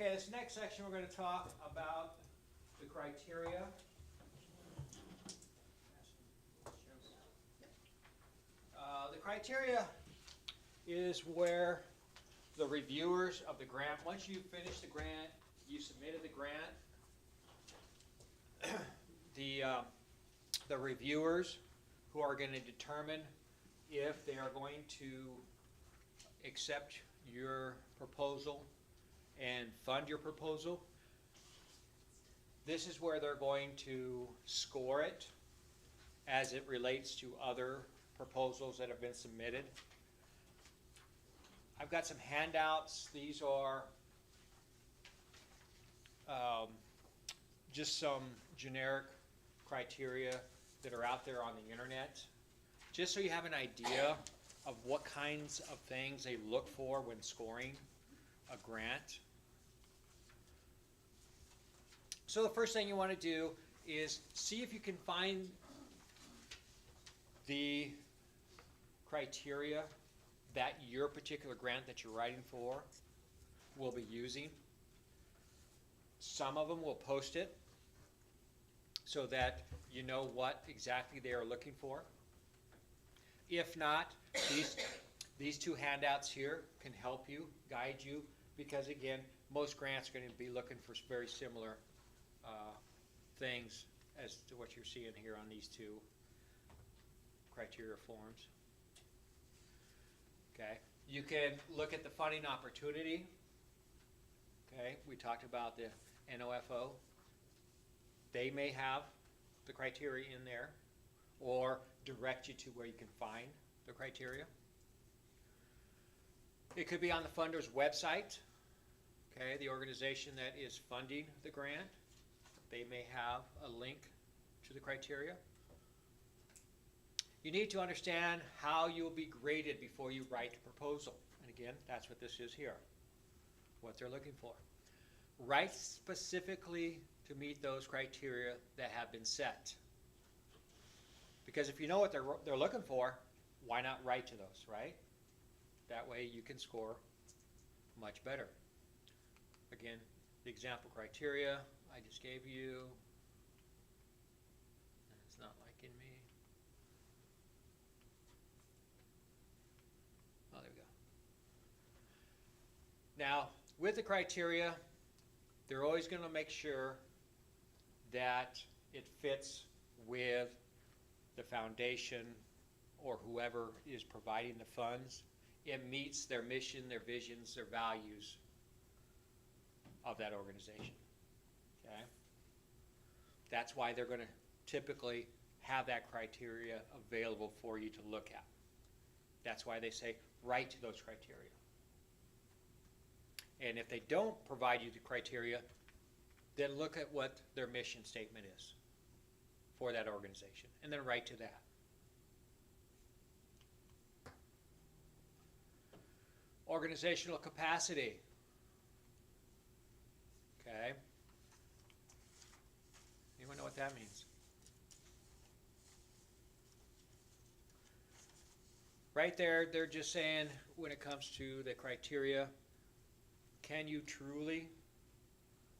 Okay, this next section we're going to talk about the criteria. The criteria is where the reviewers of the grant, once you finish the grant, you submitted the grant, the reviewers who are going to determine if they are going to accept your proposal and fund your proposal. This is where they're going to score it as it relates to other proposals that have been submitted. I've got some handouts. These are just some generic criteria that are out there on the internet, just so you have an idea of what kinds of things they look for when scoring a grant. So the first thing you want to do is see if you can find the criteria that your particular grant that you're writing for will be using. Some of them will post it so that you know what exactly they are looking for. If not, these two handouts here can help you, guide you, because again, most grants are going to be looking for very similar things as to what you're seeing here on these two criteria forms. Okay, you can look at the funding opportunity. Okay, we talked about the NOFO. They may have the criteria in there or direct you to where you can find the criteria. It could be on the funder's website. Okay, the organization that is funding the grant, they may have a link to the criteria. You need to understand how you will be graded before you write the proposal. And again, that's what this is here, what they're looking for. Write specifically to meet those criteria that have been set. Because if you know what they're looking for, why not write to those, right? That way you can score much better. Again, the example criteria I just gave you. It's not liking me. Oh, there we go. Now, with the criteria, they're always going to make sure that it fits with the foundation or whoever is providing the funds. It meets their mission, their visions, their values of that organization. Okay? That's why they're going to typically have that criteria available for you to look at. That's why they say write to those criteria. And if they don't provide you the criteria, then look at what their mission statement is for that organization, and then write to that. Organizational capacity. Okay. Anyone know what that means? Right there, they're just saying when it comes to the criteria, can you truly,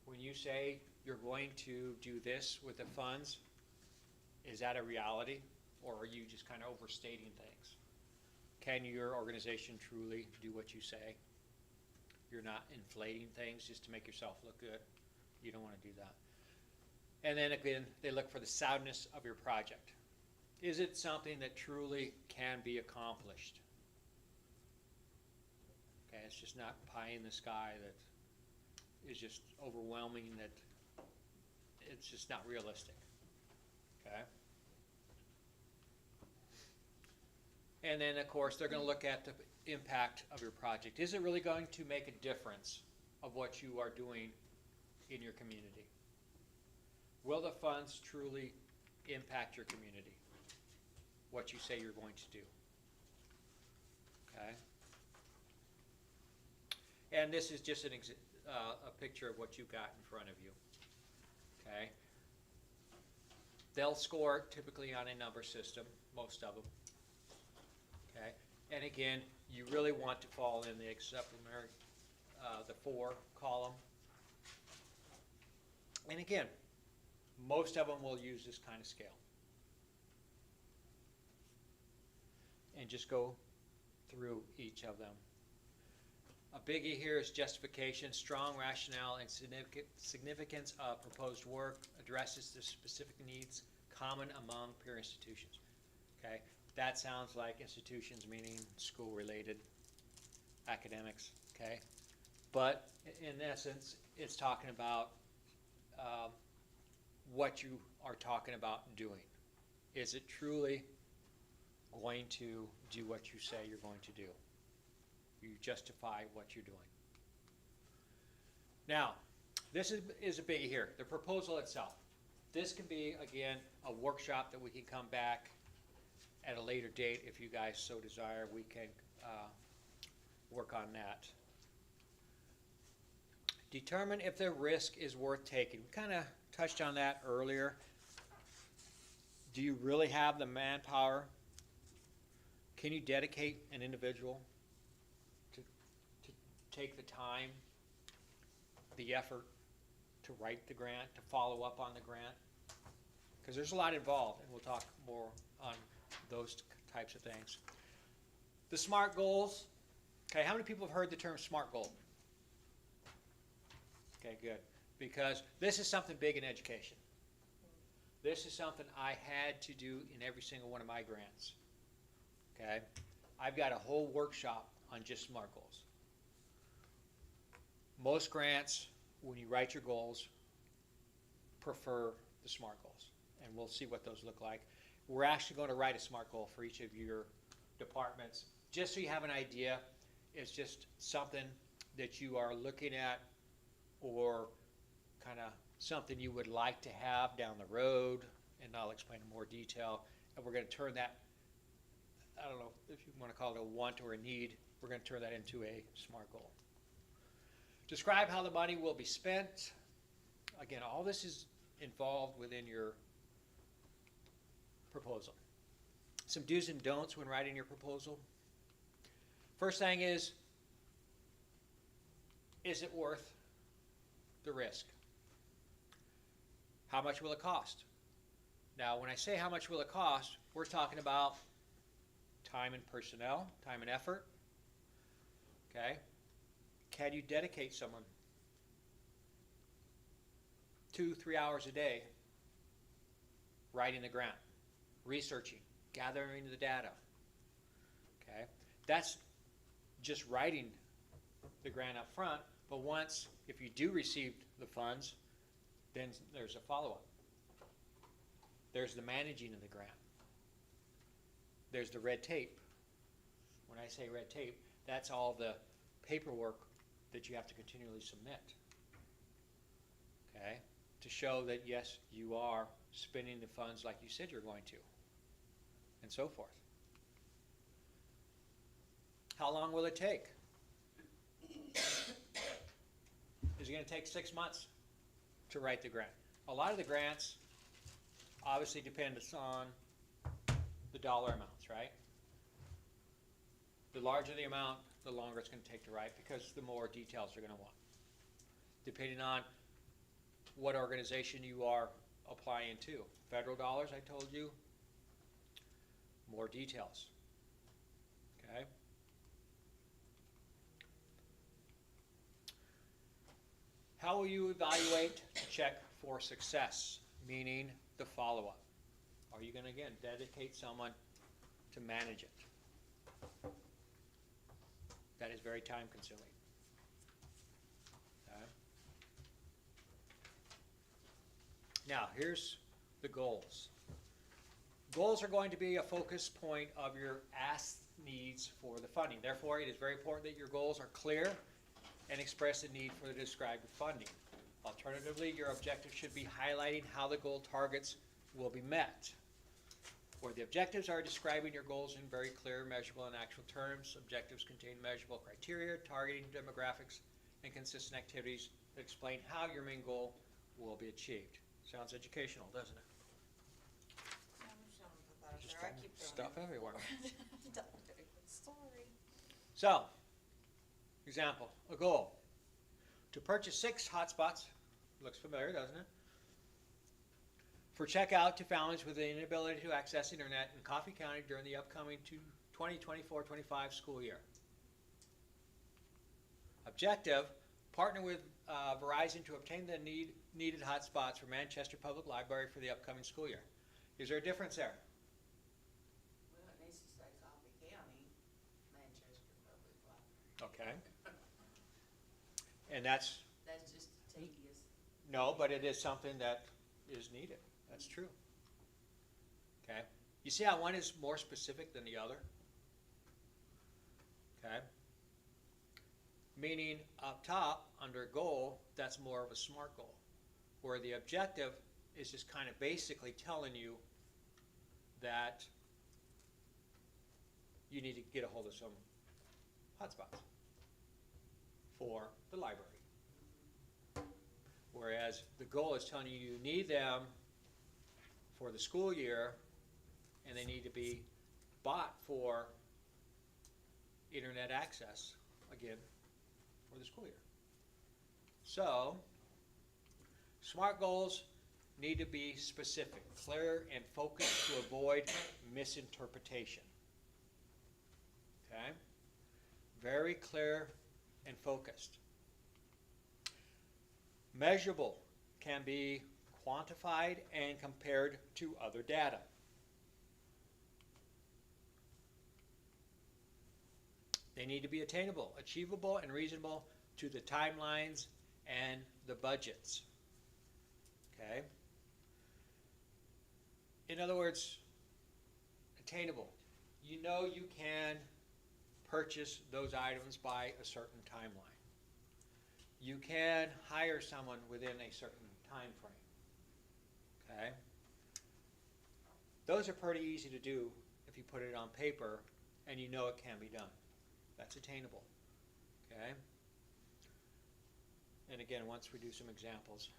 when you say you're going to do this with the funds, is that a reality, or are you just kind of overstating things? Can your organization truly do what you say? You're not inflating things just to make yourself look good. You don't want to do that. And then again, they look for the soundness of your project. Is it something that truly can be accomplished? Okay, it's just not pie in the sky that is just overwhelming, that it's just not realistic. Okay? And then, of course, they're going to look at the impact of your project. Is it really going to make a difference of what you are doing in your community? Will the funds truly impact your community? What you say you're going to do. Okay? And this is just a picture of what you've got in front of you. Okay? They'll score typically on a number system, most of them. Okay? And again, you really want to fall in the supplementary, the 4 column. And again, most of them will use this kind of scale. And just go through each of them. A biggie here is justification, strong rationale, and significance of proposed work, addresses the specific needs common among peer institutions. Okay, that sounds like institutions meaning school-related academics. Okay, but in essence, it's talking about what you are talking about doing. Is it truly going to do what you say you're going to do? You justify what you're doing. Now, this is a biggie here, the proposal itself. This can be, again, a workshop that we can come back at a later date if you guys so desire. We can work on that. Determine if the risk is worth taking. We kind of touched on that earlier. Do you really have the manpower? Can you dedicate an individual to take the time, the effort to write the grant, to follow up on the grant? Because there's a lot involved, and we'll talk more on those types of things. The SMART goals. Okay, how many people have heard the term SMART goal? Okay, good. Because this is something big in education. This is something I had to do in every single one of my grants. Okay, I've got a whole workshop on just SMART goals. Most grants, when you write your goals, prefer the SMART goals, and we'll see what those look like. We're actually going to write a SMART goal for each of your departments, just so you have an idea. It's just something that you are looking at, or kind of something you would like to have down the road, and I'll explain in more detail. And we're going to turn that, I don't know if you want to call it a want or a need, we're going to turn that into a SMART goal. Describe how the money will be spent. Again, all this is involved within your proposal. Some do's and don'ts when writing your proposal. First thing is it worth the risk? How much will it cost? Now, when I say how much will it cost, we're talking about time and personnel, time and effort. Okay? Can you dedicate someone 2-3 hours a day writing the grant, researching, gathering the data? Okay? That's just writing the grant up front, but once, if you do receive the funds, then there's a follow-up. There's the managing of the grant. There's the red tape. When I say red tape, that's all the paperwork that you have to continually submit. Okay? To show that, yes, you are spending the funds like you said you're going to, and so forth. How long will it take? Is it going to take 6 months to write the grant? A lot of the grants obviously depend on the dollar amounts, right? The larger the amount, the longer it's going to take to write, because the more details you're going to want. Depending on what organization you are applying to. Federal dollars, I told you, more details. Okay? How will you evaluate to check for success? Meaning the follow-up. Are you going to, again, dedicate someone to manage it? That is very time-consuming. Okay. Now, here's the goals. Goals are going to be a focus point of your ask needs for the funding. Therefore, it is very important that your goals are clear and express the need for the described funding. Alternatively, your objective should be highlighting how the goal targets will be met. Where the objectives are describing your goals in very clear, measurable, and actual terms. Objectives contain measurable criteria, targeting demographics, and consistent activities that explain how your main goal will be achieved. Sounds educational, doesn't it? Just stuff everywhere. Sorry. So, example, a goal. To purchase 6 hotspots Looks familiar, doesn't it? For checkout to families with the inability to access internet in Coffee County during the upcoming 2024-25 school year. Objective, partner with Verizon to obtain the needed hotspots for Manchester Public Library for the upcoming school year. Is there a difference there? Well, it needs to say Coffee County, Manchester Public Library. Okay. And that's, That's just tedious. no, but it is something that is needed. That's true. Okay. You see how one is more specific than the other? Okay. Meaning up top, under goal, that's more of a SMART goal. Where the objective is just kind of basically telling you that you need to get a hold of some hotspots for the library. Whereas the goal is telling you you need them for the school year, and they need to be bought for internet access, again, for the school year. So, SMART goals need to be specific, clear, and focused to avoid misinterpretation. Okay? Very clear and focused. Measurable can be quantified and compared to other data. They need to be attainable, achievable, and reasonable to the timelines and the budgets. Okay? In other words, attainable. You know you can purchase those items by a certain timeline. You can hire someone within a certain time frame. Okay? Those are pretty easy to do if you put it on paper and you know it can be done. That's attainable. Okay? And again, once we do some examples.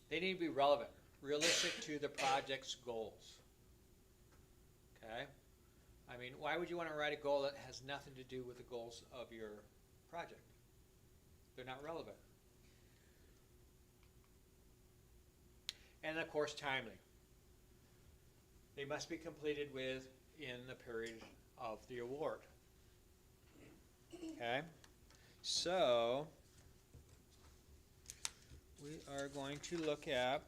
They need to be relevant, realistic to the project's goals. Okay? I mean, why would you want to write a goal that has nothing to do with the goals of your project? They're not relevant. And of course, timely. They must be completed within the period of the award. Okay? So, we are going to look at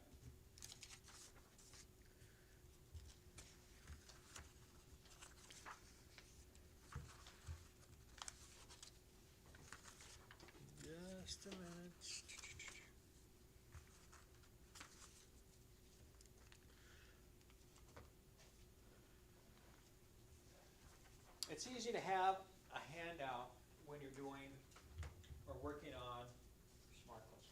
just a minute. It's easy to have a handout when you're doing or working on SMART goals.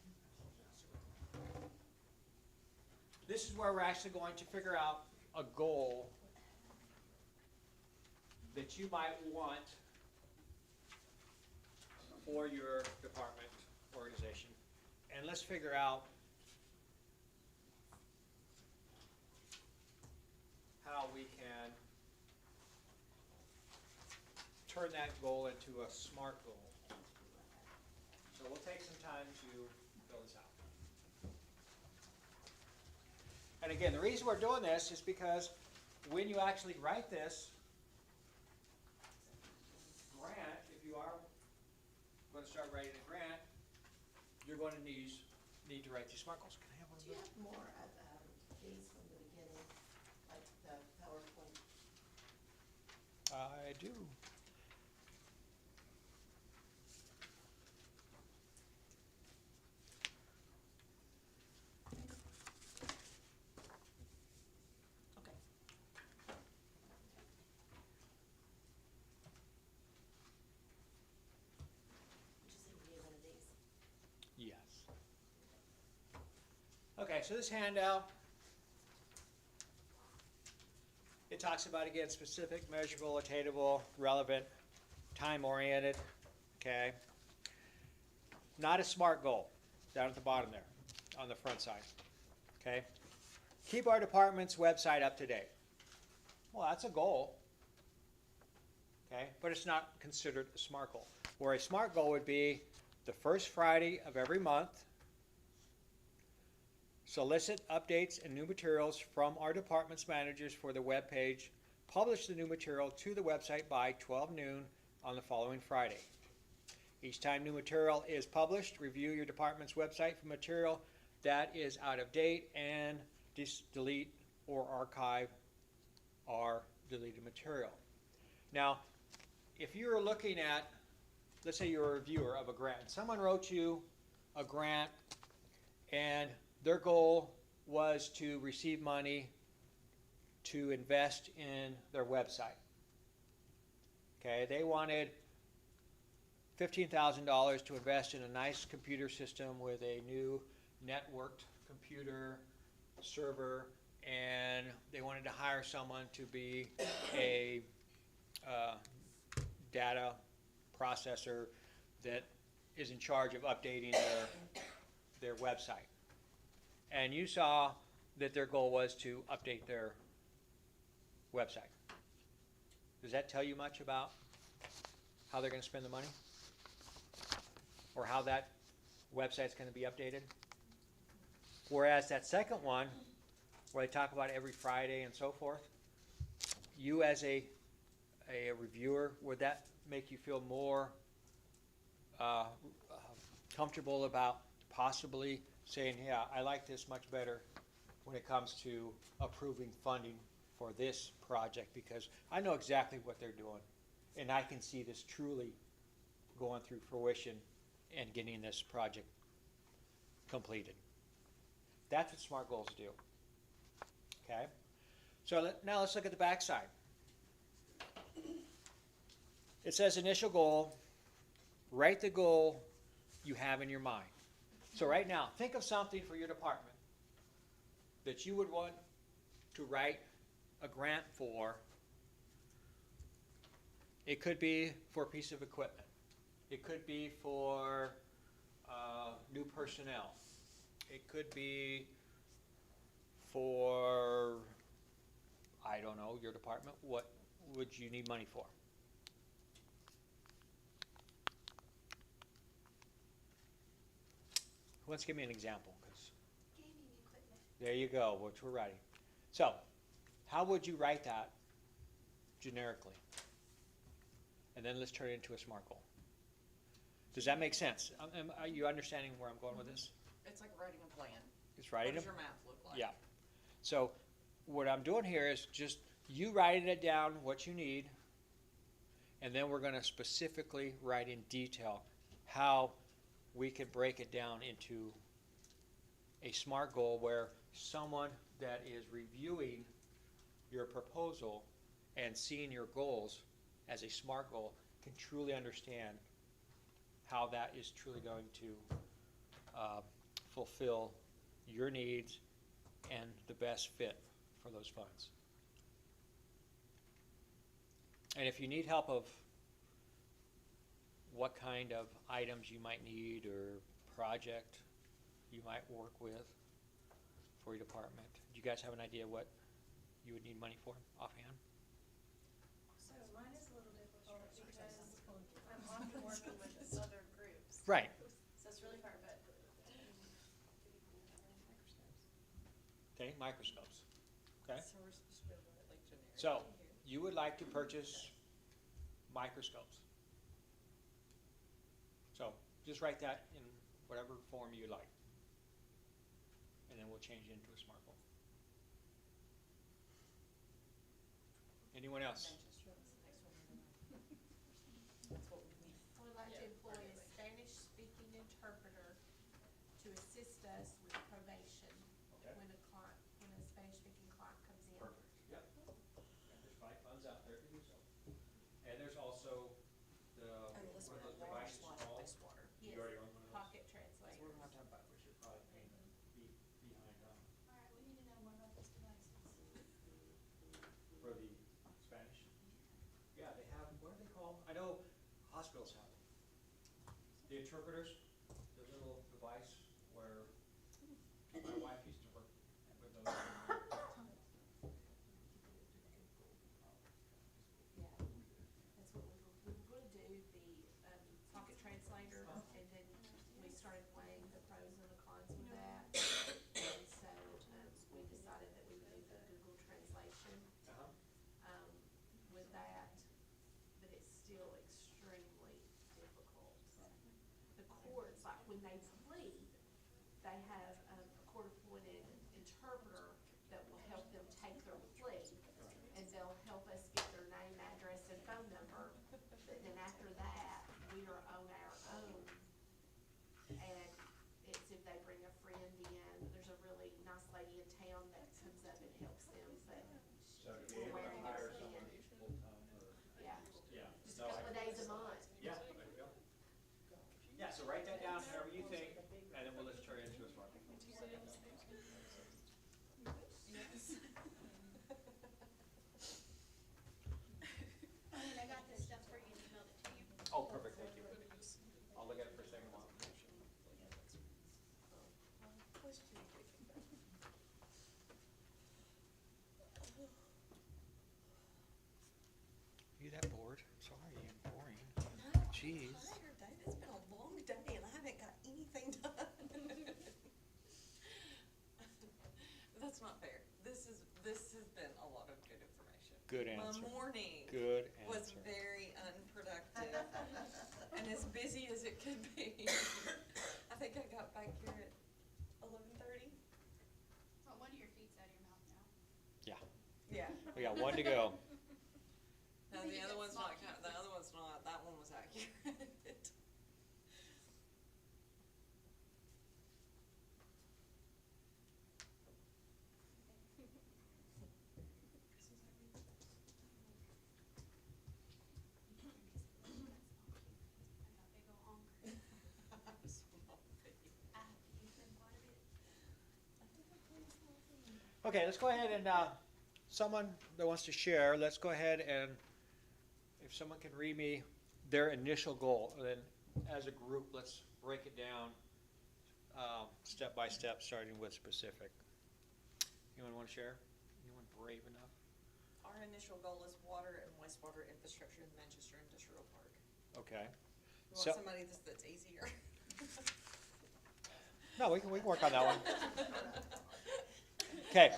This is where we're actually going to figure out a goal that you might want for your department, organization. And let's figure out how we can turn that goal into a SMART goal. So we'll take some time to fill this out. And again, the reason we're doing this is because when you actually write this grant, if you are going to start writing a grant, you're going to need to write these SMART goals. Can I have one of Do you those? have more of these from the beginning, like the PowerPoint? I do. Okay. Would you say we need one of these? Yes. Okay, so this handout, it talks about, again, specific, measurable, attainable, relevant, time-oriented, okay? Not a SMART goal, down at the bottom there, on the front side, okay? Keep our department's website up to date. Well, that's a goal, okay? But it's not considered a SMART goal. Where a SMART goal would be the first Friday of every month, solicit updates and new materials from our department's managers for the webpage, publish the new material to the website by 12 noon on the following Friday. Each time new material is published, review your department's website for material that is out of date and delete or archive our deleted material. Now, if you're looking at, let's say you're a reviewer of a grant, someone wrote you a grant and their goal was to receive money to invest in their website. Okay, they wanted $15,000 to invest in a nice computer system with a new networked computer server, and they wanted to hire someone to be a data processor that is in charge of updating their website. And you saw that their goal was to update their website. Does that tell you much about how they're going to spend the money? Or how that website's going to be updated? Whereas that second one, where they talk about every Friday and so forth, you as a reviewer, would that make you feel more comfortable about possibly saying, yeah, I like this much better when it comes to approving funding for this project, because I know exactly what they're doing, and I can see this truly going through fruition and getting this project completed. That's what SMART goals do. Okay? So now let's look at the backside. It says initial goal. Write the goal you have in your mind. So right now, think of something for your department that you would want to write a grant for. It could be for a piece of equipment. It could be for new personnel. It could be for, I don't know, your department. What would you need money for? Who wants to give me an example? 'Cause Gaming equipment. there you go, which we're writing. So, how would you write that generically? And then let's turn it into a SMART goal. Does that make sense? Are you understanding where I'm going with this? It's like writing a plan. It's What writing does a, your map look like? yeah. So, what I'm doing here is just you writing it down what you need, and then we're going to specifically write in detail how we can break it down into a SMART goal where someone that is reviewing your proposal and seeing your goals as a SMART goal can truly understand how that is truly going to fulfill your needs and the best fit for those funds. And if you need help of what kind of items you might need or project you might work with for your department, do you guys have an idea what you would need money for offhand? So mine is a little difficult because I'm often working with other groups. Right. So it's really hard, but. Okay, microscopes. Okay. So we're supposed to be able to write like generic. So, you would like to purchase microscopes. So, just write that in whatever form you like. And then we'll change it into a SMART goal. Anyone else? That's what we need. I would like to Yeah, employ a perfect. Spanish-speaking interpreter to assist us with probation Okay. when a Spanish-speaking client comes in. Perfect, yep. There's probably funds out there to do so. And there's also the, And this what one, are those water devices supply, called? wastewater. You Yes, already own one of those? pocket So translator. we're gonna have to have We should probably pay behind Alright, we need to know more about those devices. for the Spanish. Yeah, they have, what are they called? I know hospitals have them. The interpreters, the little device where my wife used to work with those. Yeah, that's what we were gonna do, the pocket translator, and then we started weighing the pros and the cons with that. And so courts, like when they flee, they have a court-appointed interpreter that will help them take their plea. And they'll help us get their name, address, and phone number. But then after that, we are on our own. And it's if they bring a friend in, there's a really nice lady in town that comes up and helps them, but So to be able to hire someone full-time or? yeah, Yeah. just a couple of days a month. Yeah, there you go. Yeah, so write that down, however you think, and then we'll just turn it into a smart. I got this stuff for you and emailed it to you. Oh, perfect, thank you. I'll look at it for a second while. You that bored? Sorry, I'm boring. Jeez. Tired, Dave. It's been a long day and I haven't got anything done. That's not fair. This has been a lot of good information. Good answer. My morning Good was answer. very unproductive and as busy as it could be. I think I got back here at 11:30. Well, one of your feet's out of your mouth now. Yeah, Yeah. we got one to go. No, Maybe the you other get one's small not. The other one's not. That one was accurate. Okay, let's go ahead and, someone that wants to share, let's go ahead and, if someone can read me their initial goal, then as a group, let's break it down, step by step, starting with specific. Anyone want to share? Anyone brave enough? Our initial goal is water and wastewater infrastructure in the Manchester Industrial Park. Okay. You So- want somebody that's easier? No, we can work on that one. Okay.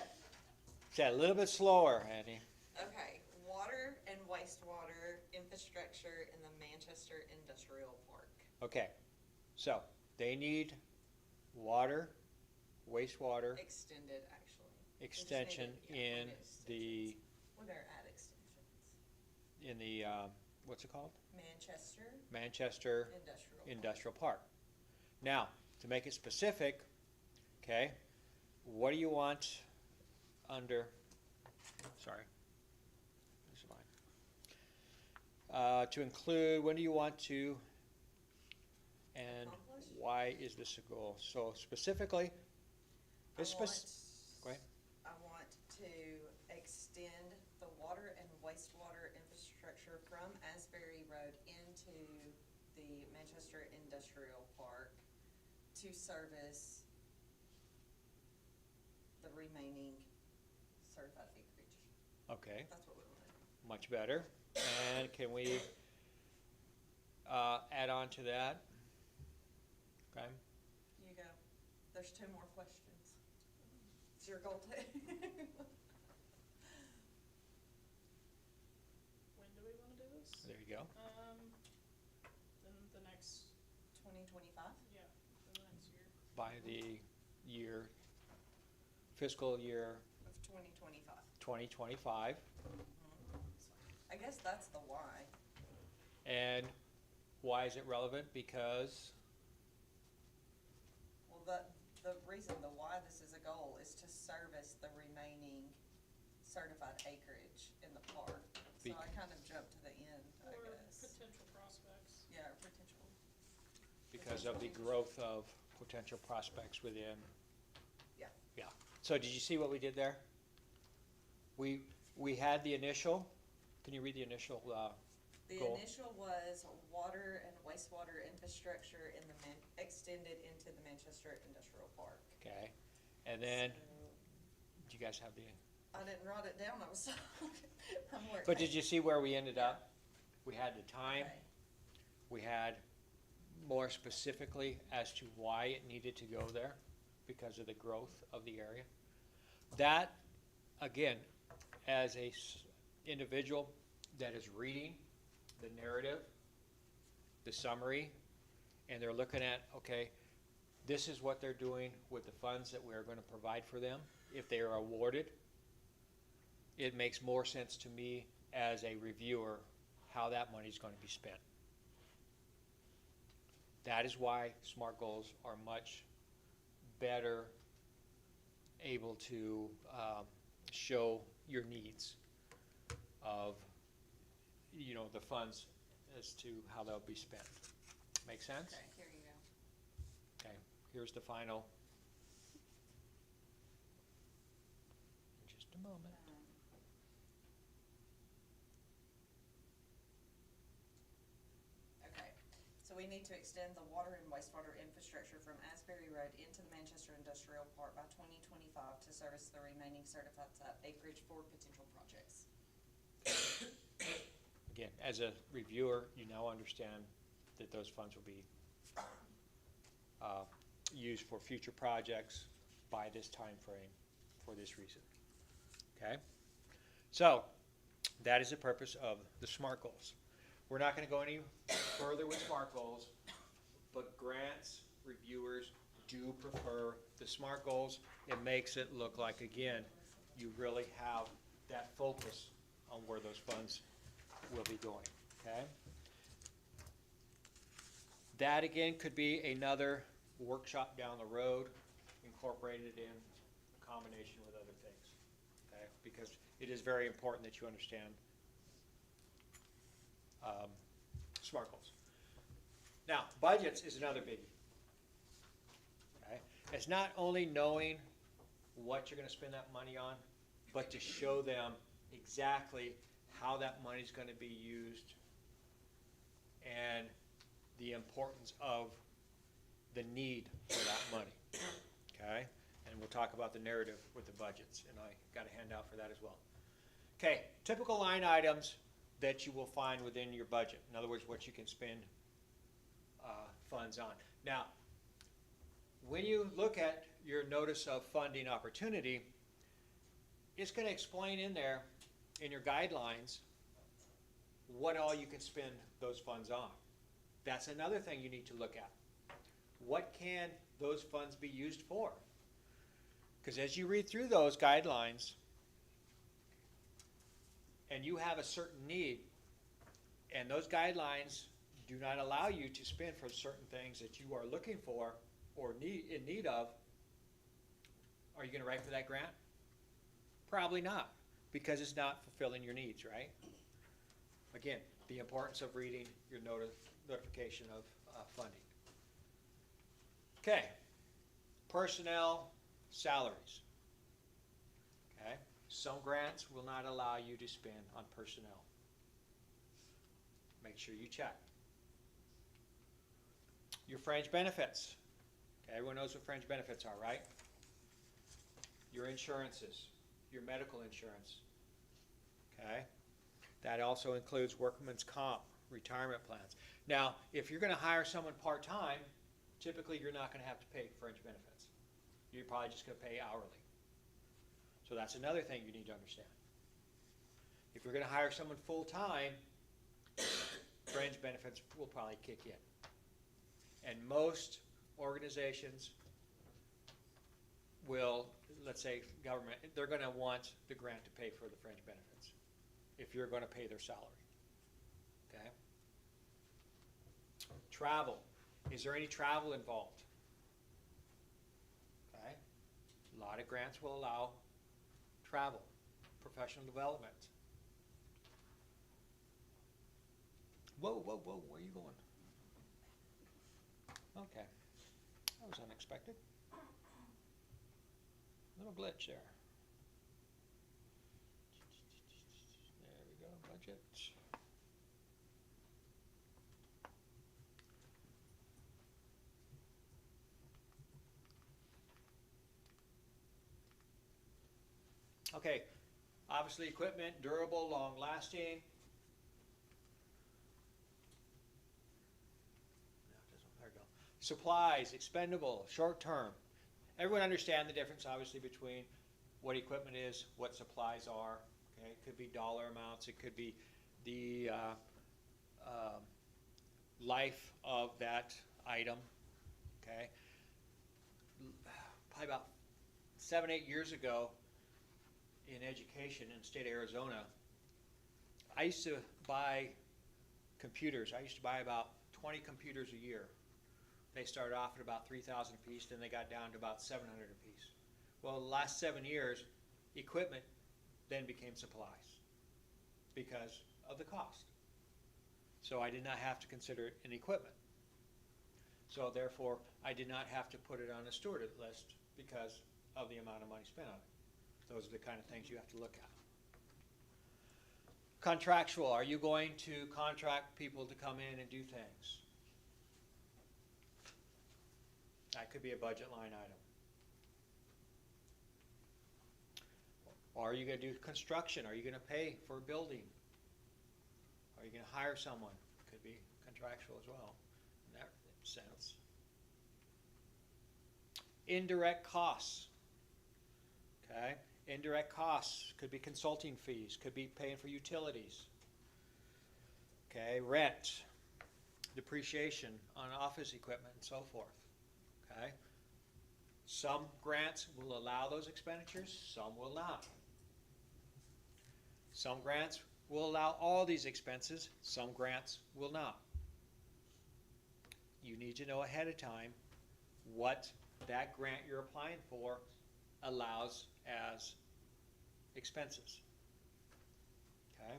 Say it a little bit slower, Andy. Okay, water and wastewater infrastructure in the Manchester Industrial Park. Okay. So, they need water, wastewater, Extended, actually. extension They just need in it, the, Well, they're at extensions. in the, what's it called? Manchester Manchester Industrial. Industrial Park. Now, to make it specific, okay, what do you want under, sorry, this is mine. To include, when do you want to, and Accomplish? why is this a goal? So specifically, this I want, go ahead. I want to extend the water and wastewater infrastructure from Asbury Road into the Manchester Industrial Park to service the remaining certified acreage. Okay, That's what we want to do. much better. And can we add on to that? Okay. You go. There's 2 more questions. It's your goal too. When do we wanna do this? There you go. Then the next, 2025? yeah, the next year. By the year, fiscal year Of 2025. 2025. I guess that's the why. And why is it relevant? Because, Well, the reason, the why this is a goal is to service the remaining certified acreage in the park. So I kind of jumped to the end, I Or guess. potential prospects. Yeah, or potential. because of the growth of potential prospects within. Yeah. Yeah. So did you see what we did there? We had the initial, can you read the initial, The Goal. initial was water and wastewater infrastructure in the extended into the Manchester Industrial Park. okay? And then, So, do you guys have the, I didn't write it down, I was so, I'm working. but did you see where we ended up? We had the time, Okay. we had more specifically as to why it needed to go there, because of the growth of the area. That, again, as a individual that is reading the narrative, the summary, and they're looking at, okay, this is what they're doing with the funds that we're gonna provide for them, if they are awarded, it makes more sense to me as a reviewer how that money's gonna be spent. That is why SMART goals are much better able to show your needs of, you know, the funds as to how they'll be spent. Make sense? Okay, here you go. Okay, here's the final. In just a moment. Okay, so we need to extend the water and wastewater infrastructure from Asbury Road into the Manchester Industrial Park by 2025 to service the remaining certified site acreage for potential projects. Again, as a reviewer, you now understand that those funds will be used for future projects by this time frame for this reason. Okay? So, that is the purpose of the SMART goals. We're not going to go any further with SMART goals, but grants reviewers do prefer the SMART goals. It makes it look like, again, you really have that focus on where those funds will be going, okay? That, again, could be another workshop down the road, incorporated in combination with other things, okay? Because it is very important that you understand SMART goals. Now, budgets is another biggie, okay? It's not only knowing what you're gonna spend that money on, but to show them exactly how that money's gonna be used and the importance of the need for that money, okay? And we'll talk about the narrative with the budgets, and I got a handout for that as well. Okay, typical line items that you will find within your budget. In other words, what you can spend funds on. Now, when you look at your notice of funding opportunity, it's going to explain in there, in your guidelines, what all you can spend those funds on. That's another thing you need to look at. What can those funds be used for? Because as you read through those guidelines, and you have a certain need, and those guidelines do not allow you to spend for certain things that you are looking for or in need of, are you going to write for that grant? Probably not, because it's not fulfilling your needs, right? Again, the importance of reading your notification of funding. Okay, personnel salaries. Okay, some grants will not allow you to spend on personnel. Make sure you check. Your fringe benefits. Okay, everyone knows what fringe benefits are, right? Your insurances, your medical insurance. Okay, that also includes workman's comp, retirement plans. Now, if you're going to hire someone part-time, typically you're not going to have to pay fringe benefits. You're probably just going to pay hourly. So that's another thing you need to understand. If you're going to hire someone full-time, fringe benefits will probably kick in. And most organizations will, let's say government, they're going to want the grant to pay for the fringe benefits if you're going to pay their salary. Okay? Travel. Is there any travel involved? Okay? A lot of grants will allow travel, professional development. Whoa, whoa, whoa, where are you going? Okay, that was unexpected. Little glitch there. There we go, budget. Okay, obviously equipment, durable, long-lasting. There we go. Supplies, expendable, short-term. Everyone understand the difference, obviously, between what equipment is, what supplies are. Okay, it could be dollar amounts, it could be the life of that item, okay? Probably about 7, 8 years ago in education in the state of Arizona, I used to buy computers. I used to buy about 20 computers a year. They started off at about 3,000 a piece, then they got down to about 700 a piece. Well, the last 7 years, equipment then became supplies because of the cost. So I did not have to consider it an equipment. So therefore, I did not have to put it on a stewarded list because of the amount of money spent on it. Those are the kind of things you have to look at. Contractual, are you going to contract people to come in and do things? That could be a budget line item. Or are you going to do construction? Are you going to pay for a building? Are you going to hire someone? Could be contractual as well in that sense. Indirect costs. Okay, indirect costs could be consulting fees, could be paying for utilities. Okay, rent, depreciation on office equipment and so forth. Okay, some grants will allow those expenditures, some will not. Some grants will allow all these expenses, some grants will not. You need to know ahead of time what that grant you're applying for allows as expenses. Okay?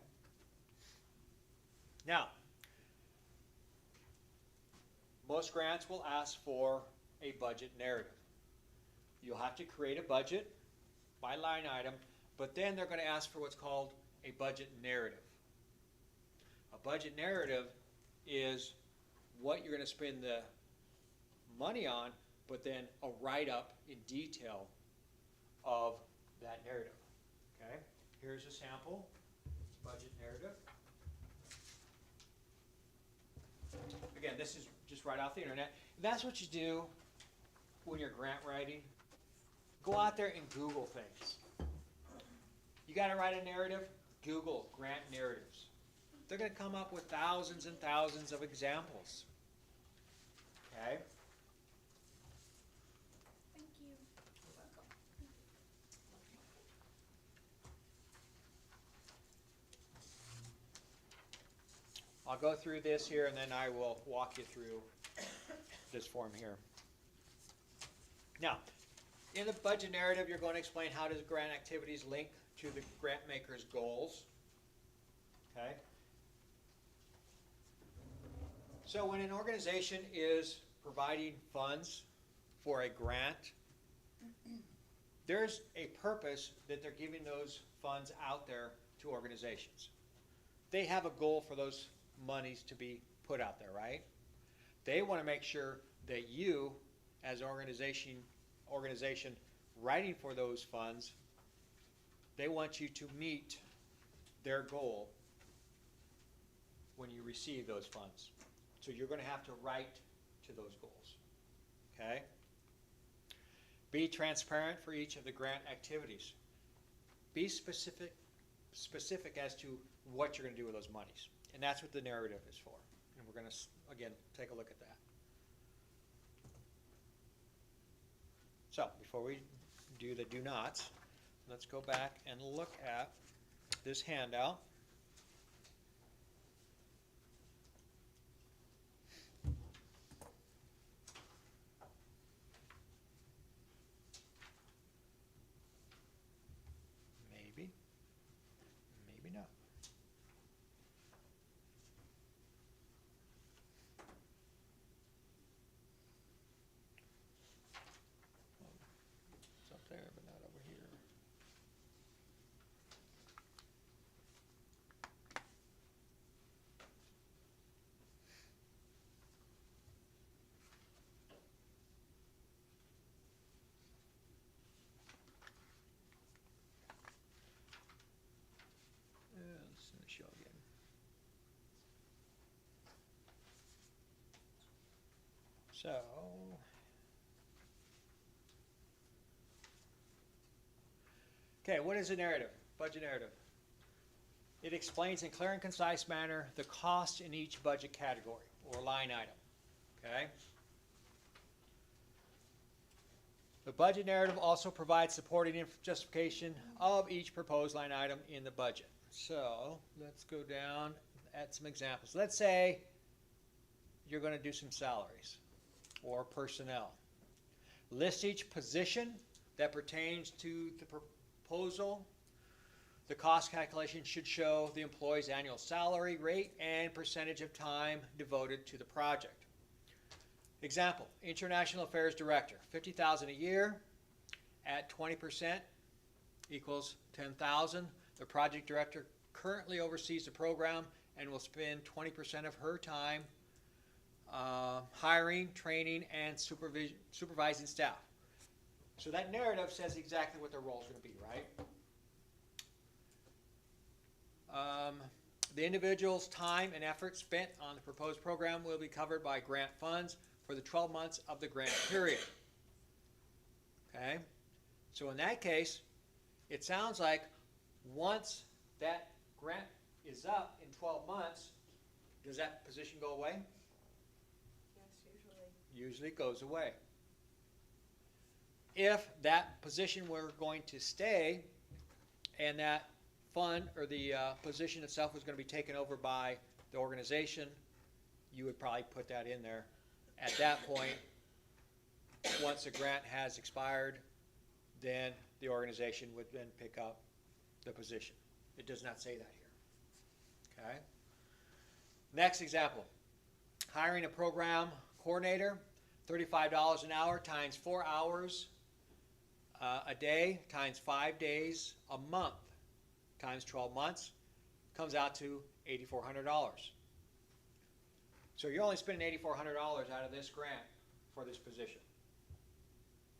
Now, most grants will ask for a budget narrative. You'll have to create a budget by line item, but then they're going to ask for what's called a budget narrative. A budget narrative is what you're going to spend the money on, but then a write-up in detail of that narrative. Okay, here's a sample budget narrative. Again, this is just right off the internet. That's what you do when you're grant writing. Go out there and Google things. You got to write a narrative? Google grant narratives. They're going to come up with thousands and thousands of examples. Okay? Thank you. You're welcome. I'll go through this here and then I will walk you through this form here. Now, in the budget narrative, you're going to explain how does grant activities link to the grant maker's goals. Okay? So when an organization is providing funds for a grant, there's a purpose that they're giving those funds out there to organizations. They have a goal for those monies to be put out there, right? They want to make sure that you, as an organization writing for those funds, they want you to meet their goal when you receive those funds. So you're going to have to write to those goals. Okay? Be transparent for each of the grant activities. Be specific as to what you're going to do with those monies. And that's what the narrative is for. And we're going to, again, take a look at that. So, before we do the do nots, let's go back and look at this handout. Maybe, maybe not. It's up there, but not over here. Let's show again. So, okay, what is a narrative? Budget narrative. It explains in clear and concise manner the cost in each budget category or line item. Okay? The budget narrative also provides supporting justification of each proposed line item in the budget. So let's go down at some examples. Let's say you're going to do some salaries or personnel. List each position that pertains to the proposal. The cost calculation should show the employee's annual salary rate and percentage of time devoted to the project. Example, International Affairs Director, $50,000 a year at 20% equals $10,000. The project director currently oversees the program and will spend 20% of her time hiring, training, and supervising staff. So that narrative says exactly what their role is going to be, right? The individual's time and effort spent on the proposed program will be covered by grant funds for the 12 months of the grant period. Okay? So in that case, it sounds like once that grant is up in 12 months, does that position go away? Yes, Usually it goes away. If that position were going to stay and that fund or the position itself was going to be taken over by the organization, you would probably put that in there. At that point, once the grant has expired, then the organization would then pick up the position. It does not say that here. Okay? Next example. Hiring a program coordinator, $35 an hour times 4 hours a day times 5 days a month times 12 months comes out to $8,400. So you're only spending $8,400 out of this grant for this position.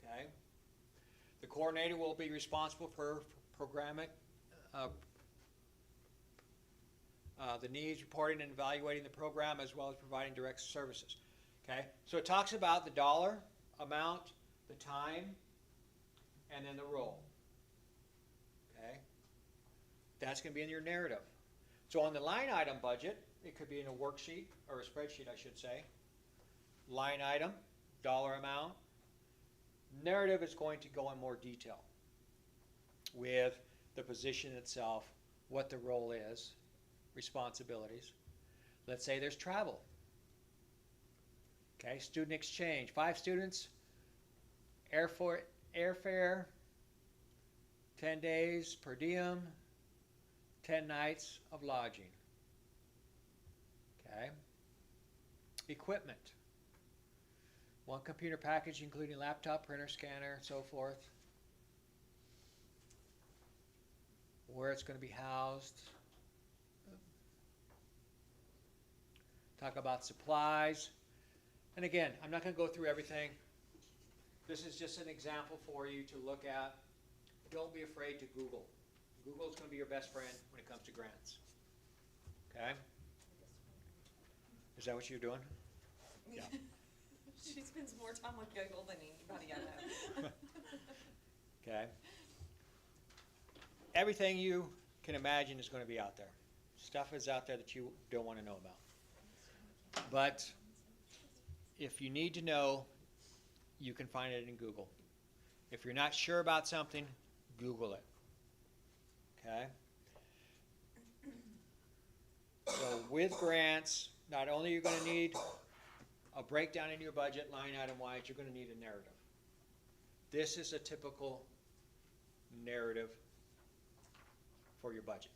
Okay? The coordinator will be responsible for programming the needs, reporting, and evaluating the program, as well as providing direct services. Okay? So it talks about the dollar amount, the time, and then the role. Okay? That's going to be in your narrative. So on the line item budget, it could be in a worksheet, or a spreadsheet, I should say. Line item, dollar amount. Narrative is going to go in more detail with the position itself, what the role is, responsibilities. Let's say there's travel. Okay, student exchange. 5 students, airfare, 10 days per diem, 10 nights of lodging. Okay. Equipment. 1 computer package including laptop, printer, scanner, and so forth. Where it's going to be housed. Talk about supplies. And again, I'm not going to go through everything. This is just an example for you to look at. Don't be afraid to Google. Google is going to be your best friend when it comes to grants. Okay? Is that what you're doing? Yeah. She spends more time on Google than anybody I know. Okay. Everything you can imagine is going to be out there. Stuff is out there that you don't want to know about. But if you need to know, you can find it in Google. If you're not sure about something, Google it. Okay? So with grants, not only are you going to need a breakdown in your budget line item wise, you're going to need a narrative. This is a typical narrative for your budget.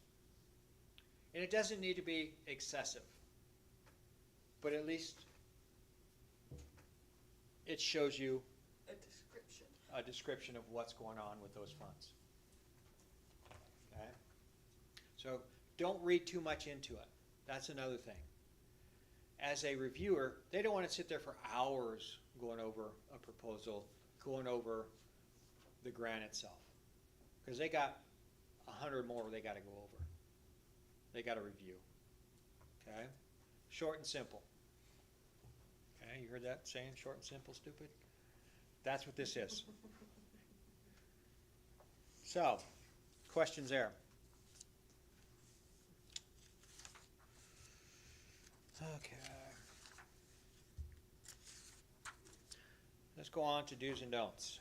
And it doesn't need to be excessive, but at least it shows you a description of what's going on with those funds. Okay? So don't read too much into it. That's another thing. As a reviewer, they don't want to sit there for hours going over a proposal, going over the grant itself. Because they got 100 more they got to go over. They got to review. Okay? Short and simple. Okay, you heard that saying, short and simple, stupid? That's what this is. So, questions there? Okay. Let's go on to do's and don'ts.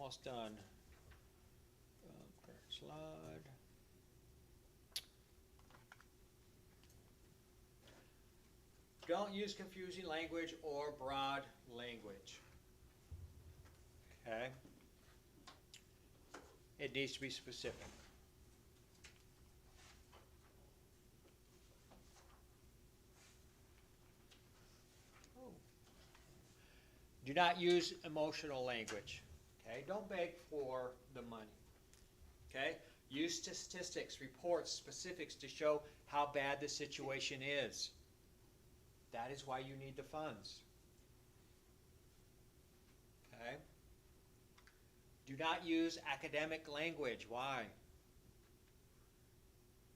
almost done. Current slide. Don't use confusing language or broad language. Okay? It needs to be specific. Do not use emotional language. Okay? Don't beg for the money. Okay? Use statistics, reports, specifics to show how bad the situation is. That is why you need the funds. Okay? Do not use academic language. Why?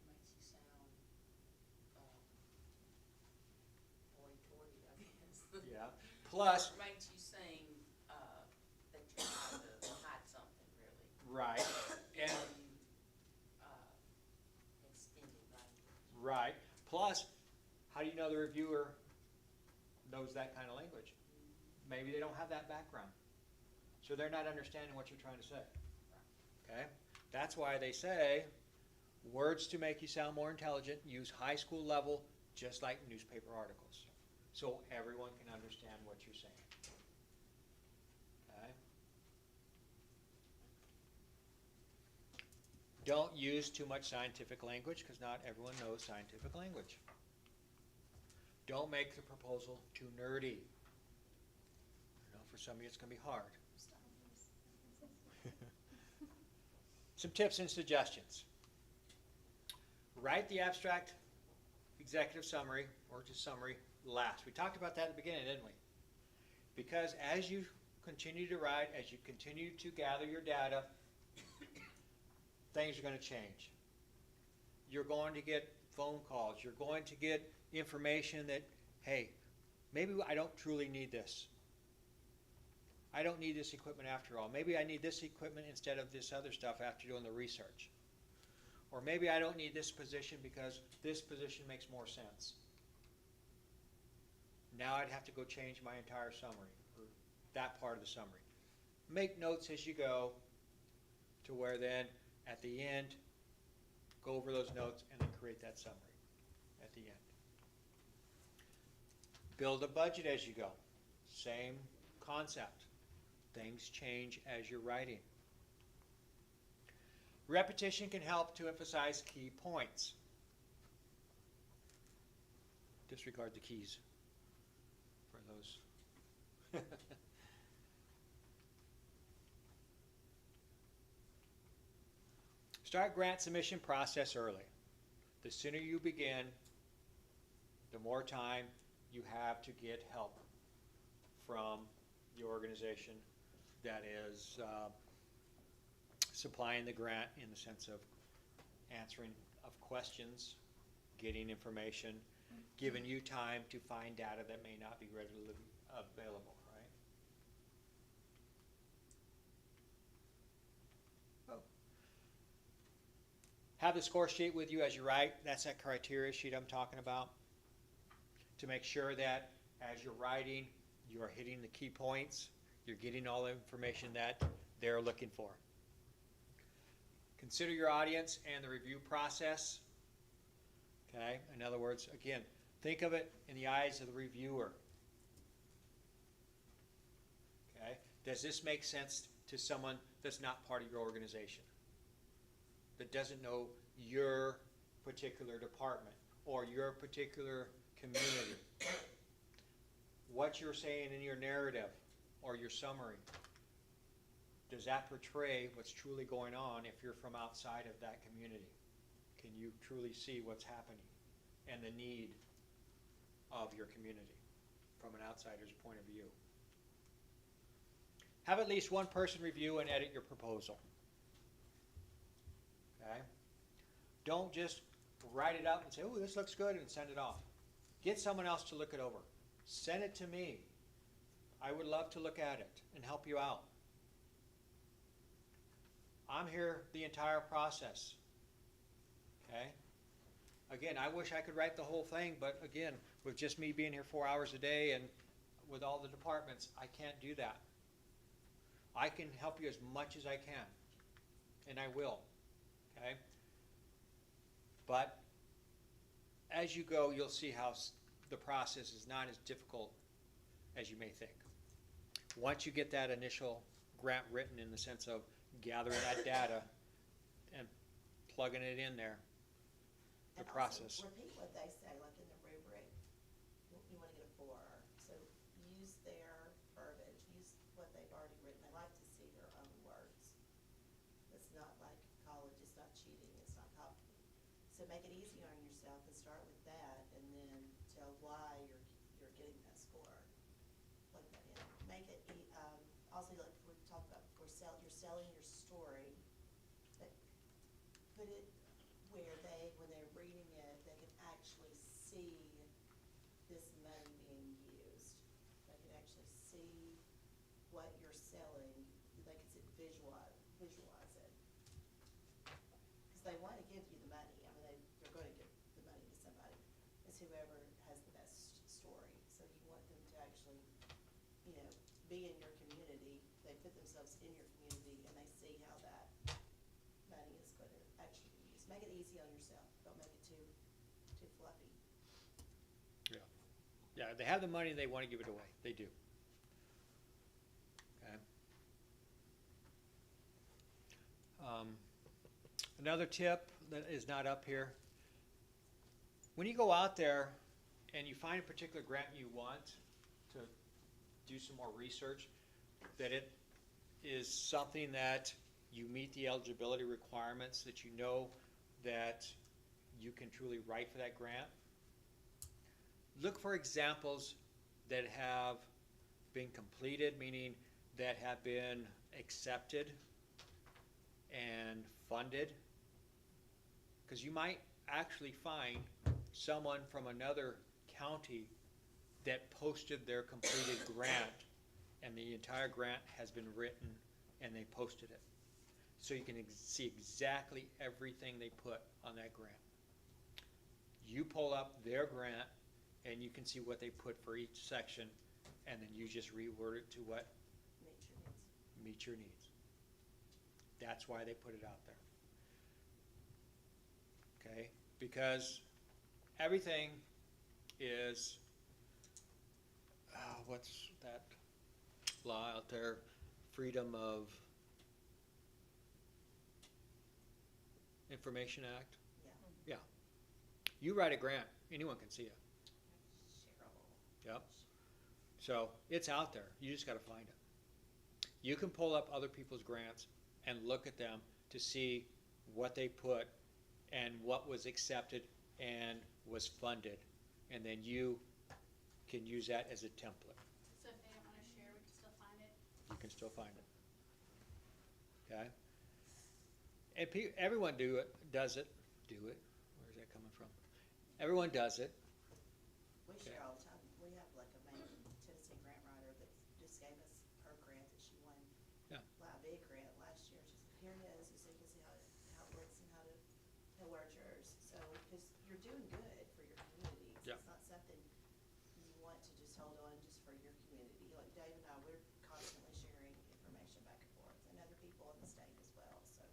Makes you sound, hoity-toity, I guess. Yeah. Plus, Or makes you seem, that you're trying to hide something, really. right, and Extended language. right. Plus, how do you know the reviewer knows that kind of language? Maybe they don't have that background. So they're not understanding what you're trying to say. Okay? That's why they say words to make you sound more intelligent, use high school level, just like newspaper articles. So everyone can understand what you're saying. Okay? Don't use too much scientific language because not everyone knows scientific language. Don't make the proposal too nerdy. I know for some of you it's going to be hard. Some tips and suggestions. Write the abstract executive summary or just summary last. We talked about that at the beginning, didn't we? Because as you continue to write, as you continue to gather your data, things are going to change. You're going to get phone calls. You're going to get information that, hey, maybe I don't truly need this. I don't need this equipment after all. Maybe I need this equipment instead of this other stuff after doing the research. Or maybe I don't need this position because this position makes more sense. Now I'd have to go change my entire summary, or that part of the summary. Make notes as you go to where then at the end, go over those notes and then create that summary at the end. Build a budget as you go. Same concept. Things change as you're writing. Repetition can help to emphasize key points. Disregard the keys for those. Start grant submission process early. The sooner you begin, the more time you have to get help from the organization that is supplying the grant in the sense of answering of questions, getting information, giving you time to find data that may not be readily available, right? Oh. Have the score sheet with you as you write. That's that criteria sheet I'm talking about. To make sure that as you're writing, you are hitting the key points. You're getting all the information that they're looking for. Consider your audience and the review process. Okay, in other words, again, think of it in the eyes of the reviewer. Okay, does this make sense to someone that's not part of your organization? That doesn't know your particular department or your particular community? What you're saying in your narrative or your summary, does that portray what's truly going on if you're from outside of that community? Can you truly see what's happening and the need of your community from an outsider's point of view? Have at least one person review and edit your proposal. Okay? Don't just write it up and say, oh, this looks good, and send it off. Get someone else to look it over. Send it to me. I would love to look at it and help you out. I'm here the entire process. Okay? Again, I wish I could write the whole thing, but again, with just me being here 4 hours a day and with all the departments, I can't do that. I can help you as much as I can, and I will, okay? But as you go, you'll see how the process is not as difficult as you may think. Once you get that initial grant written in the sense of gathering that data and plugging it in there, the And also process. repeat what they say, like in the rubric, you wanna get a 4, so use their verbiage, use what they've already written, they like to see their own words. It's not like college, it's not cheating, it's not copying. So make it easy on yourself and start with that, and then tell why you're getting that score. Plug that in, make it, also like we talked about before, you're selling your story, but put it where when they're reading it, they can actually see this money being used. They can actually see what you're selling, they can visualize it. Because they want to give you the money, I mean, they're going to give the money to somebody. It's whoever has the best story. So you want them to actually, be in your community, they put themselves in your community, and they see how that money is going to actually be used. Make it easy on yourself, don't make it too fluffy. Yeah, they have the money, they want to give it away. They do. Okay. Another tip that is not up here. When you go out there and you find a particular grant you want to do some more research, that it is something that you meet the eligibility requirements, that you know that you can truly write for that grant. Look for examples that have been completed, meaning that have been accepted and funded. Because you might actually find someone from another county that posted their completed grant, and the entire grant has been written and they posted it. So you can see exactly everything they put on that grant. You pull up their grant and you can see what they put for each section, and then you just reword it to what meets your needs. That's why they put it out there. Okay? Because everything is, what's that law out there? Freedom of Information Act? Yeah. Yeah. You write a grant, anyone can see it. Cheryl. Yep. So it's out there. You just got to find it. You can pull up other people's grants and look at them to see what they put and what was accepted and was funded, and then you can use that as a template. So if they don't wanna share, we can still find it? You can still find it. Okay? And everyone does it. Where's that coming from? Everyone does it. We share all the time. We have like a main Tennessee grant writer that just gave us her grant that she won. Yeah. A big grant last year. She said, here it is, so you can see how it looks and how where's yours. So, because you're doing good for your community. Yeah. It's not something you want to just hold on just for your community. Like Dave and I, we're constantly sharing information back and forth, and other people in the state as well, so.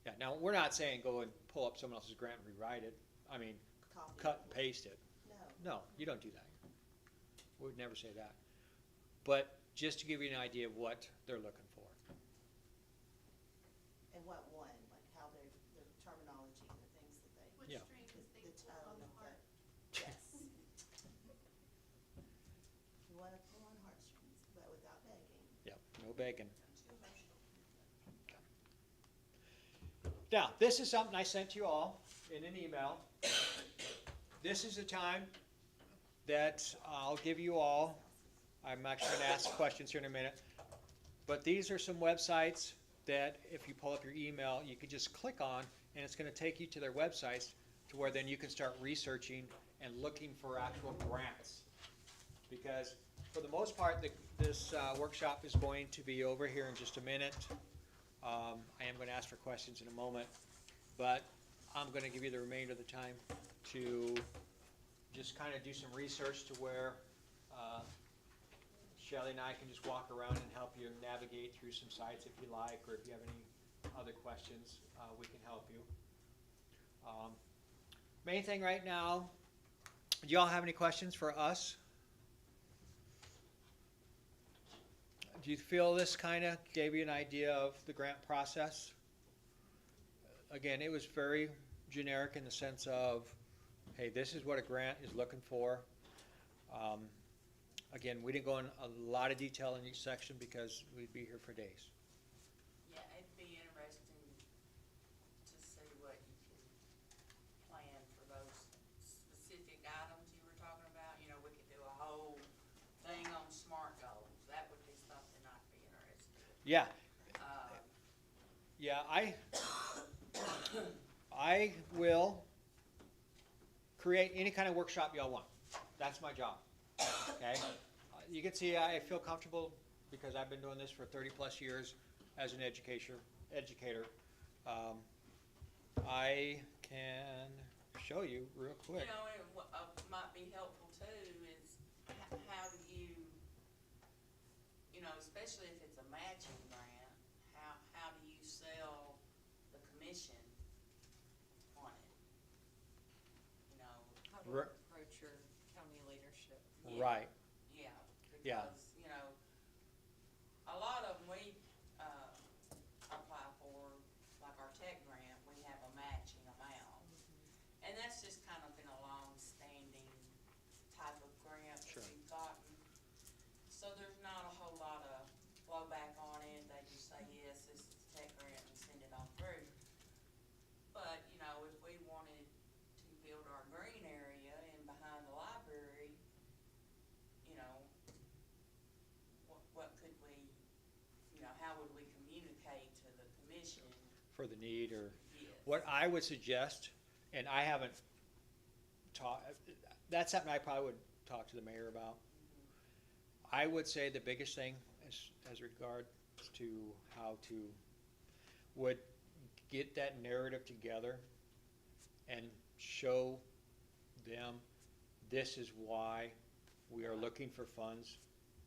Yeah. Now, we're not saying go and pull up someone else's grant and rewrite it. I mean, Copy. cut and paste it. No. No, you don't do that. We would never say that. But just to give you an idea of what they're looking for. And what one, like how their terminology and the things that they. Which Yeah. strings The they pull tone on the of heart? Yes. You wanna pull on heartstrings, but without begging. Yep, no begging. Too emotional. Now, this is something I sent you all in an email. This is the time that I'll give you all. I'm actually going to ask questions here in a minute. But these are some websites that if you pull up your email, you can just click on, and it's going to take you to their websites to where then you can start researching and looking for actual grants. Because for the most part, this workshop is going to be over here in just a minute. I am going to ask for questions in a moment, but I'm going to give you the remainder of the time to just kind of do some research to where Shelley and I can just walk around and help you navigate through some sites if you like, or if you have any other questions, we can help you. Main thing right now, do y'all have any questions for us? Do you feel this kind of gave you an idea of the grant process? Again, it was very generic in the sense of, hey, this is what a grant is looking for. Again, we didn't go in a lot of detail in each section because we'd be here for days. Yeah, it'd be interesting to see what you can plan for those specific items you were talking about. You know, we could do a whole thing on SMART goals. That would be something I'd be interested in. Yeah, Uh, yeah, I will create any kind of workshop y'all want. That's my job, okay? You can see I feel comfortable because I've been doing this for 30-plus years as an educator. I can show you real quick. You know, and what might be helpful too is how do you, you know, especially if it's a matching grant, how do you sell the commission on it? You know, How to Right. approach your county leadership. Right, yeah, Yeah. because, you know, a lot of them we, apply for, like our tech grant, we have a matching amount. And that's just kind of been a long-standing type of grant Sure. that we've gotten. So there's not a whole lot of blowback on it, they just say, yes, this is a tech grant and send it on through. But, you know, if we wanted to build our green area in behind the library, you know, what could we, you know, how would we communicate to the commission? for the need or. Yes. What I would suggest, and I haven't taught, that's something I probably would talk to the mayor about. I would say the biggest thing as regards to how to, would get that narrative together and show them this is why we are looking for funds.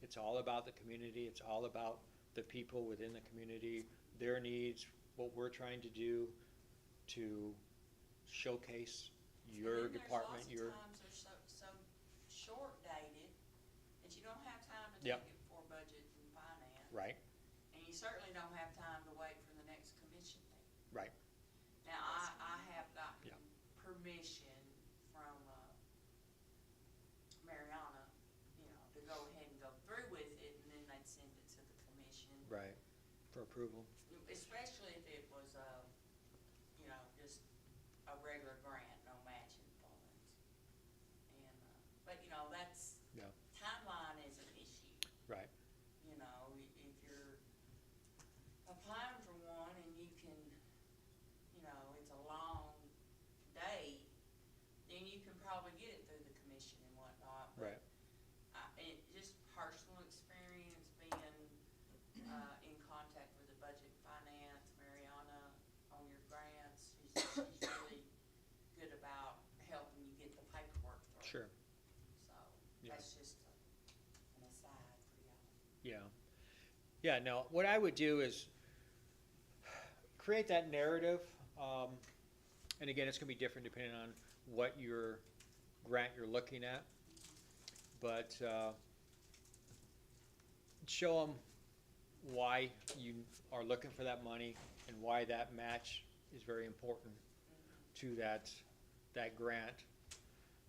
It's all about the community, it's all about the people within the community, their needs, what we're trying to do to showcase your department, your. And then there's lots of times they're so short dated that you don't have time to Yep. take it before budget and finance. Right, And you certainly don't have time to wait for the next commission meeting. right, Now, I have gotten Yeah. permission from, Mariana, you know, to go ahead and go through with it, and then they'd send it to the commission. right, for approval. Especially if it was, you know, just a regular grant, no matching funds. And, but you know, that's, Yeah. timeline is an issue. Right, You know, if you're applying for one and you can, you know, it's a long date, then you can probably get it through the commission and whatnot. But right, it just personal experience being, in contact with the budget and finance, Mariana, on your grants, she's really good about helping you get the paperwork through. sure, So, Yeah. that's just an aside for y'all. yeah. Yeah, no, what I would do is create that narrative, and again, it's gonna be different depending on what your grant you're looking at. But, show them why you are looking for that money and why that match is very important to that grant,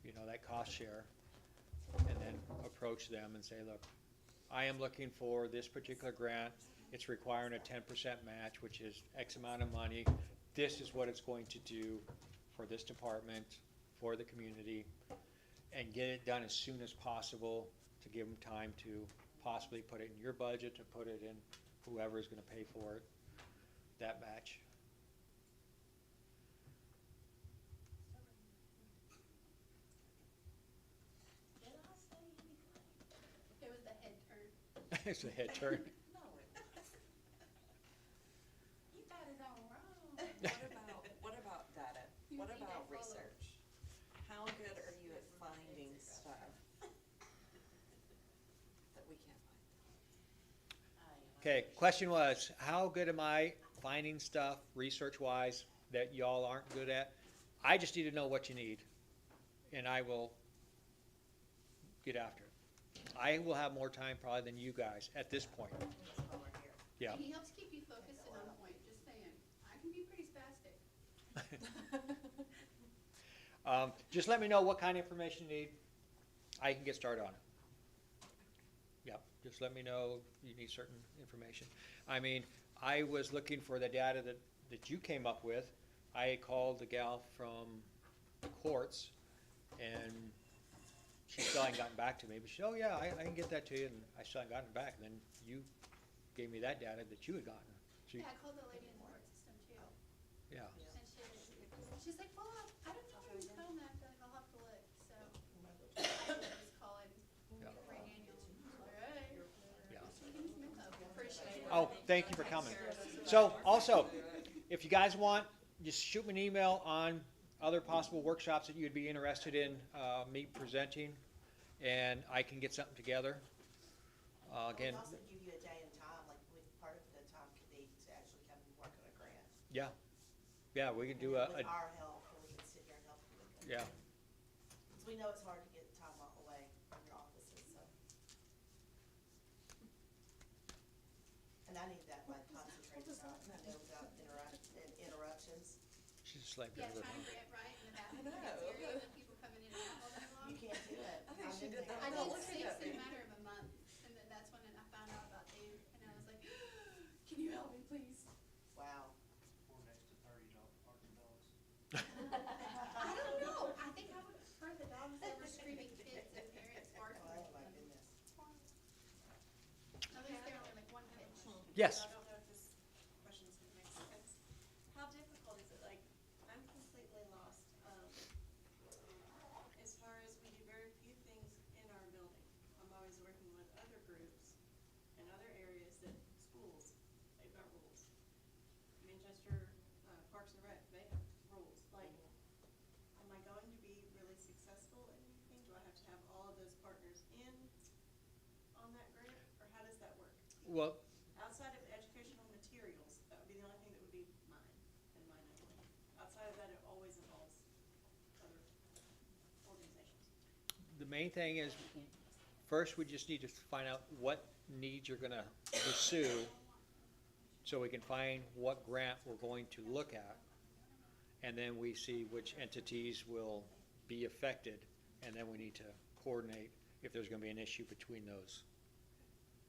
you know, that cost share. And then approach them and say, look, I am looking for this particular grant. It's requiring a 10% match, which is X amount of money. This is what it's going to do for this department, for the community, and get it done as soon as possible to give them time to possibly put it in your budget, to put it in whoever is gonna pay for it, that match. Did I say anything? It was the head turn. It's a head turn. No, it wasn't. You got it all wrong. What about data? You What think I about follow- research? How good are you at finding stuff that we can't find? Okay, question was, how good am I finding stuff research-wise that y'all aren't good at? I just need to know what you need, and I will get after it. I will have more time probably than you guys at this point. That's why we're here. Yeah. He helps keep you focused and on point, just saying. I can be pretty spastic. Just let me know what kind of information you need. I can get started on it. Yep, just let me know if you need certain information. I mean, I was looking for the data that you came up with. I called the gal from the courts, and she still hadn't gotten back to me, but she said, oh yeah, I can get that to you, and I still hadn't gotten it back. And then you gave me that data that you had gotten. So Yeah, I called the lady in the court system too. yeah. And she's like, well, I don't know where you found that, but I'll have to look, so. I just call and Yeah. for an annual. All right. Yeah. Appreciate it. Oh, thank you for coming. So also, if you guys want, just shoot me an email on other possible workshops that you'd be interested in me presenting, and I can get something together. Again, We also give you a day and time, like, part of the time could be to actually come and work on a grant. yeah, we can do And a with our help, and we can sit here and help you with it. yeah. Because we know it's hard to get time away from your offices, so. And I need that, like, concentrated time, you know, without interruptions. She's a slave Yeah, driver. trying to get right in the back of the know. cafeteria with people coming in and out all day long. You can't do it. I think I'm she in did there. that I well. did Look at 6 that in a thing. matter of a month, and then that's when I found out about Dave, and I was like, can you help me, please? Wow. We're next to 30 barking dogs. I don't know, I think I would prefer the dogs that were screaming kids and parents barking. Oh, my goodness. At least they're only like one pitch. Yes. I don't know if this question's gonna make sense. How difficult is it, like, I'm completely lost, as far as we do very few things in our building. I'm always working with other groups in other areas that, schools, they've got rules. Manchester, Parks and Rec, they have rules, like, am I going to be really successful in anything? Do I have to have all of those partners in on that grant, or how does that work? Well, Outside of educational materials, that would be the only thing that would be mine and mine only. Outside of that, it always involves other organizations. the main thing is, first we just need to find out what needs you're gonna pursue, so we can find what grant we're going to look at. And then we see which entities will be affected, and then we need to coordinate if there's gonna be an issue between those.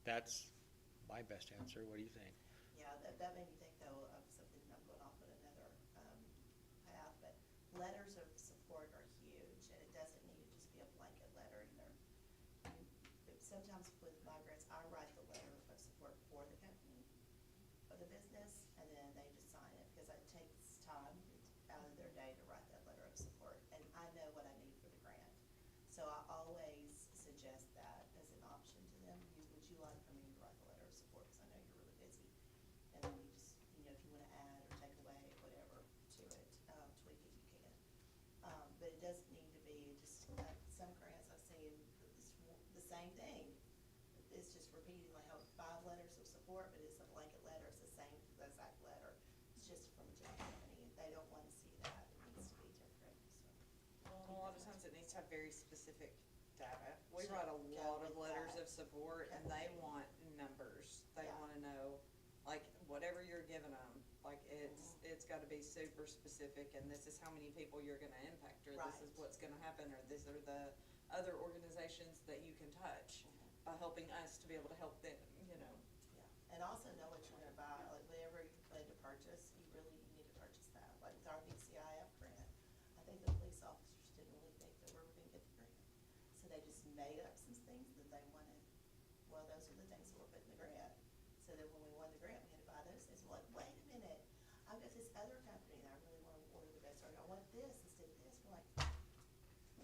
That's my best answer. What do you think? Yeah, that made me think though of something, I'm going off on another, path, but letters of support are huge, and it doesn't need to just be a blanket letter either. Sometimes with my grants, I write the letter of support for the company, for the business, and then they just sign it, because it takes time out of their day to write that letter of support, and I know what I need for the grant. So I always suggest that as an option to them. Would you like for me to write the letter of support, because I know you're really busy? And then you just, if you wanna add or take away, whatever, to it, tweak it, you can. But it doesn't need to be just, some grants I've seen, the same thing. It's just repeating, like, how 5 letters of support, but it's a blanket letter, it's the same exact letter. It's just from a different company, and they don't wanna see that, it needs to be different, so. Well, and a lot of times it needs to have very specific data. We So, write a go lot of with letters that. of support, and they want numbers. They Yeah. wanna know, like, whatever you're giving them, like, it's gotta be super specific, and this is how many people you're gonna impact, or this is Right. what's gonna happen, or these are the other organizations that you can touch by helping us to be able to help them, you know. Yeah, and also know what you're gonna buy, like, whatever you plan to purchase, you need to purchase that. Like with our BCIF grant, I think the police officers didn't really think that we were gonna get the grant. So they just made up some things that they wanted. Well, those are the things that were put in the grant. So that when we won the grant, we had to buy those things. We're like, wait a minute, I've got this other company that I really wanna order the best, or I want this instead of this. We're like,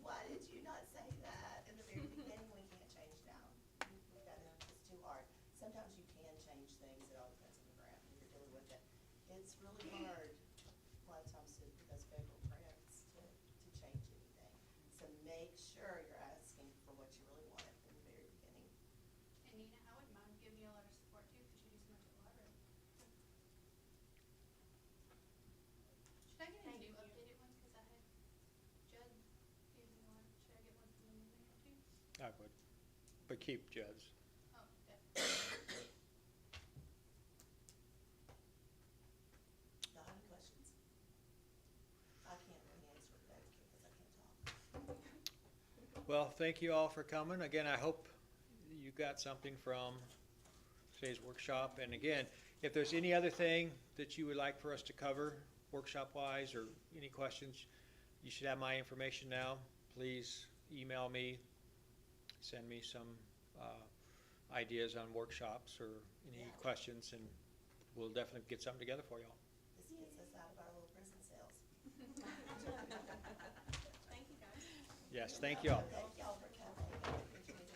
why did you not say that in the very beginning? We can't change now. We've got it, it's too hard. Sometimes you can change things, it all depends on the grant, when you're dealing with it. It's really hard, a lot of times, with those federal grants, to change anything. So make sure you're asking for what you really want from the very beginning. And Nina, I wouldn't mind giving you a letter of support too, because you do some I would, but keep Jed's. Oh, definitely. Y'all have any questions? I can't really answer that because I can't talk. Well, thank you all for coming. Again, I hope you got something from today's workshop. And again, if there's any other thing that you would like for us to cover, workshop-wise, or any questions, you should have my information now. Please email me, send me some ideas on workshops or any Yeah. questions, and we'll definitely get something together for y'all. This gets us out of our little prison cells. Thank you, guys. Yes, thank you all. Thank y'all for coming. I appreciate